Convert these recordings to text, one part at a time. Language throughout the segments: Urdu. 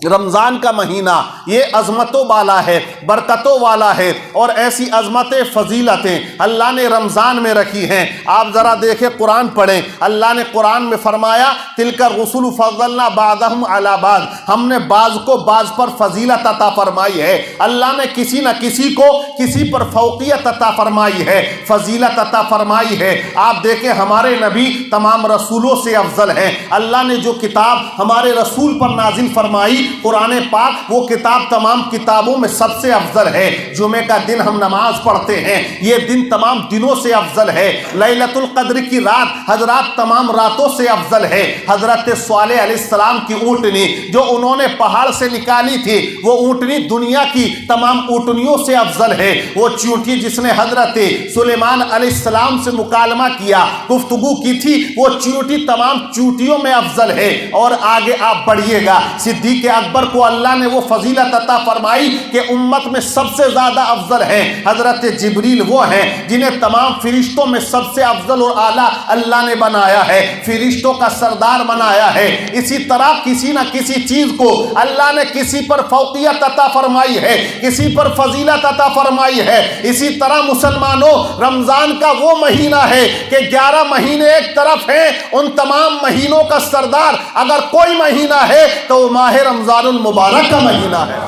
رمضان کا مہینہ یہ عظمتوں والا ہے، برکتوں والا ہے، اور ایسی عظمتیں فضیلتیں اللہ نے رمضان میں رکھی ہیں۔ آپ ذرا دیکھیں، قرآن پڑھیں، اللہ نے قرآن میں فرمایا تلک الرسل فضلنا بعضهم علی بعض، ہم نے بعض کو بعض پر فضیلت عطا فرمائی ہے۔ اللہ نے کسی نہ کسی کو کسی پر فوقیت عطا فرمائی ہے، فضیلت عطا فرمائی ہے۔ آپ دیکھیں ہمارے نبی تمام رسولوں سے افضل ہیں۔ اللہ نے جو کتاب ہمارے رسول پر نازل فرمائی قرآن پاک، وہ کتاب تمام کتابوں میں سب سے افضل ہے۔ جمعے کا دن ہم نماز پڑھتے ہیں، یہ دن تمام دنوں سے افضل ہے۔ لیلۃ القدر کی رات حضرات تمام راتوں سے افضل ہے۔ حضرت صالح علیہ السلام کی اونٹنی جو انہوں نے پہاڑ سے نکالی تھی، وہ اونٹنی دنیا کی تمام اونٹنیوں سے افضل ہے۔ وہ چیونٹی جس نے حضرت سلیمان علیہ السلام سے مکالمہ کیا، گفتگو کی تھی، وہ چیونٹی تمام چیونٹیوں میں افضل ہے۔ اور آگے آپ بڑھیے گا، صدیق اکبر کو اللہ نے وہ فضیلت عطا فرمائی کہ امت میں سب سے زیادہ افضل ہیں حضرت جبریل، وہ ہیں جنہیں تمام فرشتوں میں سب سے افضل اور اعلیٰ اللہ نے بنایا ہے، فرشتوں کا سردار بنایا ہے۔ اسی طرح کسی نہ کسی چیز کو اللہ نے کسی پر فوقیت عطا فرمائی ہے، کسی پر فضیلت عطا فرمائی ہے۔ اسی طرح مسلمانوں، رمضان کا وہ مہینہ ہے کہ 11 مہینے ایک طرف ہیں، ان تمام مہینوں کا سردار اگر کوئی مہینہ ہے تو وہ ماہ رمضان المبارک کا مہینہ ہے۔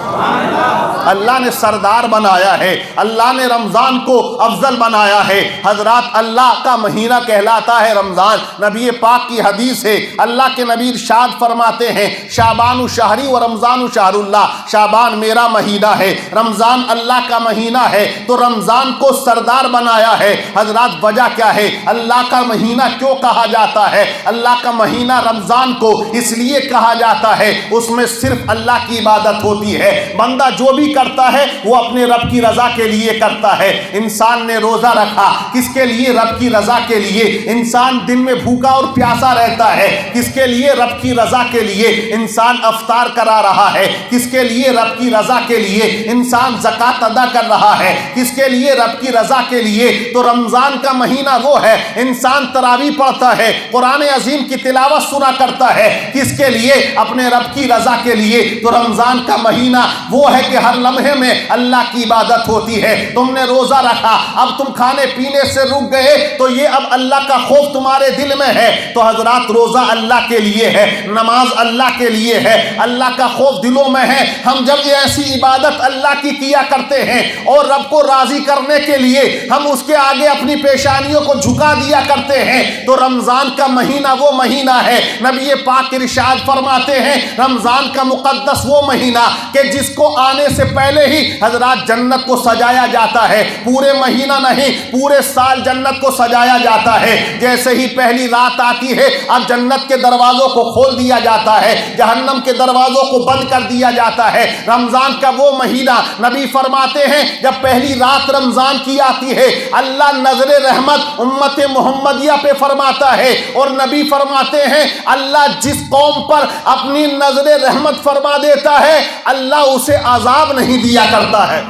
اللہ نے سردار بنایا ہے، اللہ نے رمضان کو افضل بنایا ہے۔ حضرات اللہ کا مہینہ کہلاتا ہے رمضان۔ نبی پاک کی حدیث ہے، اللہ کے نبی ارشاد فرماتے ہیں شعبان شہری و رمضان شہر اللہ، شعبان میرا مہینہ ہے، رمضان اللہ کا مہینہ ہے۔ تو رمضان کو سردار بنایا ہے۔ حضرات وجہ کیا ہے؟ اللہ کا مہینہ کیوں کہا جاتا ہے؟ اللہ کا مہینہ رمضان کو اس لیے کہا جاتا ہے، اس میں صرف اللہ کی عبادت ہوتی ہے۔ بندہ جو بھی کرتا ہے وہ اپنے رب کی رضا کے لیے کرتا ہے۔ انسان نے روزہ رکھا کس کے لیے؟ رب کی رضا کے لیے۔ انسان دن میں بھوکا اور پیاسا رہتا ہے کس کے لیے؟ رب کی رضا کے لیے۔ انسان افطار کرا رہا ہے کس کے لیے؟ رب کی رضا کے لیے۔ انسان زکوٰۃ ادا کر رہا ہے کس کے لیے؟ رب کی رضا کے لیے۔ تو رمضان کا مہینہ وہ ہے، انسان تراویح پڑھتا ہے، قرآن عظیم کی تلاوت سنا کرتا ہے کس کے لیے؟ اپنے رب کی رضا کے لیے۔ تو رمضان کا مہینہ وہ ہے کہ ہر لمحے میں اللہ کی عبادت ہوتی ہے۔ تم نے روزہ رکھا، اب تم کھانے پینے سے رک گئے تو یہ اب اللہ کا خوف تمہارے دل میں ہے۔ تو حضرات روزہ اللہ کے لیے ہے، نماز اللہ کے لیے ہے، اللہ کا خوف دلوں میں ہے۔ ہم جب ایسی عبادت اللہ کی کیا کرتے ہیں اور رب کو راضی کرنے کے لیے ہم اس کے آگے اپنی پیشانیوں کو جھکا دیا کرتے ہیں تو رمضان کا مہینہ وہ مہینہ ہے۔ نبی پاک ارشاد فرماتے ہیں رمضان کا مقدس وہ مہینہ کہ جس کو آنے سے پہلے ہی حضرات جنت کو سجایا جاتا ہے، پورے مہینہ نہیں پورے سال جنت کو سجایا جاتا ہے۔ جیسے ہی پہلی رات آتی ہے اب جنت کے دروازوں کو کھول دیا جاتا ہے، جہنم کے دروازوں کو بند کر دیا جاتا ہے۔ رمضان کا وہ مہینہ نبی فرماتے ہیں جب پہلی رات رمضان کی آتی ہے اللہ نظر رحمت امت محمدیہ پہ فرماتا ہے، اور نبی فرماتے ہیں اللہ جس قوم پر اپنی نظر رحمت فرما دیتا ہے اللہ اسے عذاب نہیں دیا کرتا ہے،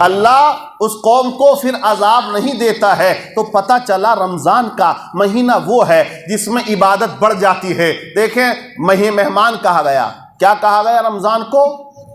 اللہ اس قوم کو پھر عذاب نہیں دیتا ہے۔ تو پتہ چلا رمضان کا مہینہ وہ ہے جس میں عبادت بڑھ جاتی ہے۔ دیکھیں مہمان کہا گیا، کیا کہا گیا؟ رمضان کو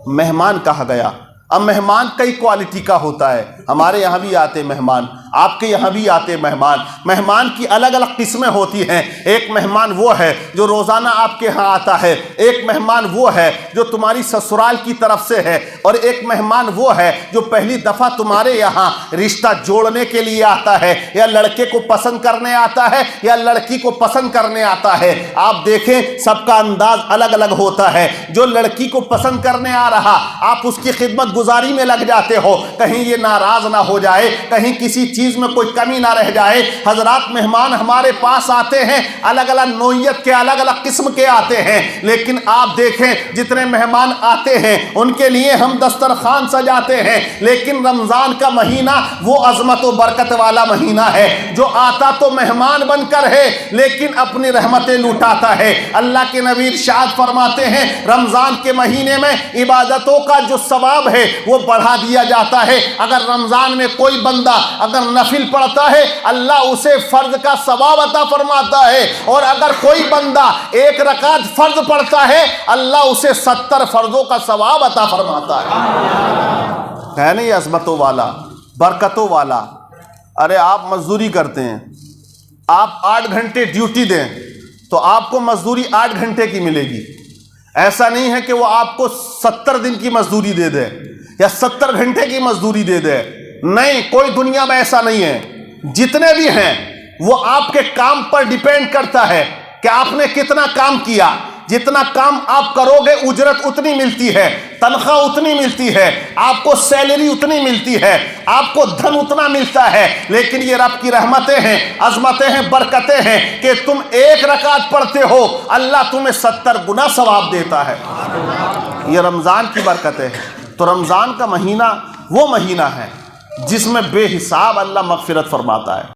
مہمان کہا گیا۔ اب مہمان کئی کوالٹی کا ہوتا ہے، ہمارے یہاں بھی آتے مہمان، آپ کے یہاں بھی آتے مہمان، مہمان کی الگ الگ قسمیں ہوتی ہیں۔ ایک مہمان وہ ہے جو روزانہ آپ کے ہاں آتا ہے، ایک مہمان وہ ہے جو تمہاری سسرال کی طرف سے ہے، اور ایک مہمان وہ ہے جو پہلی دفعہ تمہارے یہاں رشتہ جوڑنے کے لیے آتا ہے، یا لڑکے کو پسند کرنے آتا ہے یا لڑکی کو پسند کرنے آتا ہے۔ آپ دیکھیں سب کا انداز الگ الگ ہوتا ہے۔ جو لڑکی کو پسند کرنے آ رہا آپ اس کی خدمت گزاری میں لگ جاتے ہو، کہیں یہ ناراض نہ ہو جائے، کہیں کسی چیز میں کوئی کمی نہ رہ جائے۔ حضرات مہمان ہمارے پاس آتے ہیں الگ الگ نوعیت کے، الگ الگ قسم کے آتے ہیں، لیکن آپ دیکھیں جتنے مہمان آتے ہیں ان کے لیے ہم دسترخوان سجاتے ہیں، لیکن رمضان کا مہینہ وہ عظمت و برکت والا مہینہ ہے جو آتا تو مہمان بن کر ہے لیکن اپنی رحمتیں لوٹاتا ہے۔ اللہ کے نبی ارشاد فرماتے ہیں رمضان کے مہینے میں عبادتوں کا جو ثواب ہے وہ بڑھا دیا جاتا ہے۔ اگر رمضان میں کوئی بندہ اگر نفل پڑھتا ہے اللہ اسے فرض کا ثواب عطا فرماتا ہے، اور اگر کوئی بندہ ایک رکعت فرض پڑھتا ہے اللہ اسے 70 فرضوں کا ثواب عطا فرماتا ہے نہیں عظمتوں والا، برکتوں والا۔ ارے آپ مزدوری کرتے ہیں، آپ 8 گھنٹے ڈیوٹی دیں تو آپ کو مزدوری 8 گھنٹے کی ملے گی۔ ایسا نہیں ہے کہ وہ آپ کو 70 دن کی مزدوری دے دے یا 70 گھنٹے کی مزدوری دے دے، نہیں، کوئی دنیا میں ایسا نہیں ہے۔ جتنے بھی ہیں وہ آپ کے کام پر ڈیپینڈ کرتا ہے کہ آپ نے کتنا کام کیا۔ جتنا کام آپ کرو گے اجرت اتنی ملتی ہے، تنخواہ اتنی ملتی ہے، آپ کو سیلری اتنی ملتی ہے، آپ کو دھن اتنا ملتا ہے۔ لیکن یہ رب کی رحمتیں ہیں، عظمتیں ہیں، برکتیں ہیں کہ تم ایک رکعت پڑھتے ہو اللہ تمہیں 70 گنا ثواب دیتا ہے۔ یہ رمضان کی برکتیں ہیں۔ تو رمضان کا مہینہ وہ مہینہ ہے جس میں بے حساب اللہ مغفرت فرماتا ہے۔